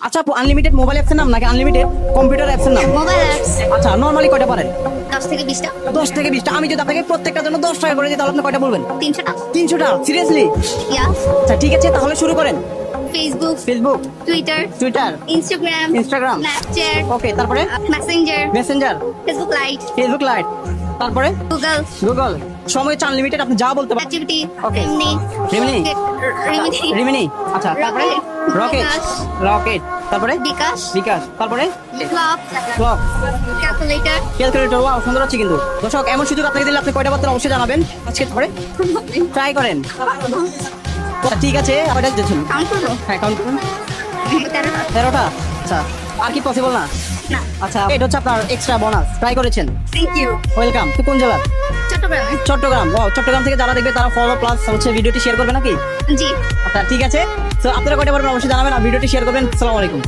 আচ্ছা আপু, unlimited mobile অ্যাপসের নাম নাকি আনলিমিটেড কম্পিউটার অ্যাপসের নাম? মোবাইল অ্যাপস আচ্ছা, নরমালি কয়টা পারেন? 10 থেকে 20টা 10 থেকে 20টা। আমি যদি আপনাকে প্রত্যেকটার জন্য 10 টাকা করে দিই তাহলে আপনি কয়টা বলবেন? 300টা 300টা? সিরিয়াসলি? ইয়া আচ্ছা ঠিক আছে, তাহলে শুরু করেন। Facebook Facebook, Twitter Twitter, Instagram Instagram, Snapchat okay, তারপরে Messenger Messenger, Facebook Lite Facebook Lite, তারপরে গুগল গুগল। সময় হচ্ছে আনলিমিটেড, আপনি যা বলতে পারেন। Activity Okay. এমনি রিমিনি, রিমিনি রিমিনি, আচ্ছা তারপরে রকেট, বিকাশ, রকেট, তারপরে বিকাশ বিকাশ, তারপরে clock clock, calculator calculator. Wow, সুন্দর হচ্ছে কিন্তু। দর্শক, এমন সুযোগ আপনাকে দিলে আপনি কয়টা পাত্র অবশ্যই জানাবেন আজকে, পরে ট্রাই করেন। আচ্ছা, ঠিক আছে, কয়টা দিয়েছেন? কাউন্ট করবো হ্যাঁ, কাউন্ট করুন। 13টা 13টা। আচ্ছা, আর কি পসিবল না? না আচ্ছা, এটা হচ্ছে আপনার এক্সট্রা বোনাস। ট্রাই করেছেন, থ্যাংক ইউ ওয়েলকাম। তো কোন জেলার? চট্টগ্রামে চট্টগ্রাম। ওয়াও, চট্টগ্রাম থেকে যারা দেখবে তারা ফলো প্লাস হচ্ছে ভিডিওটি শেয়ার করবে নাকি? জি আচ্ছা ঠিক আছে, তো আপনারা কয়টা পারবেন অবশ্যই জানাবেন আর ভিডিওটি শেয়ার করবেন। আসসালামু আলাইকুম।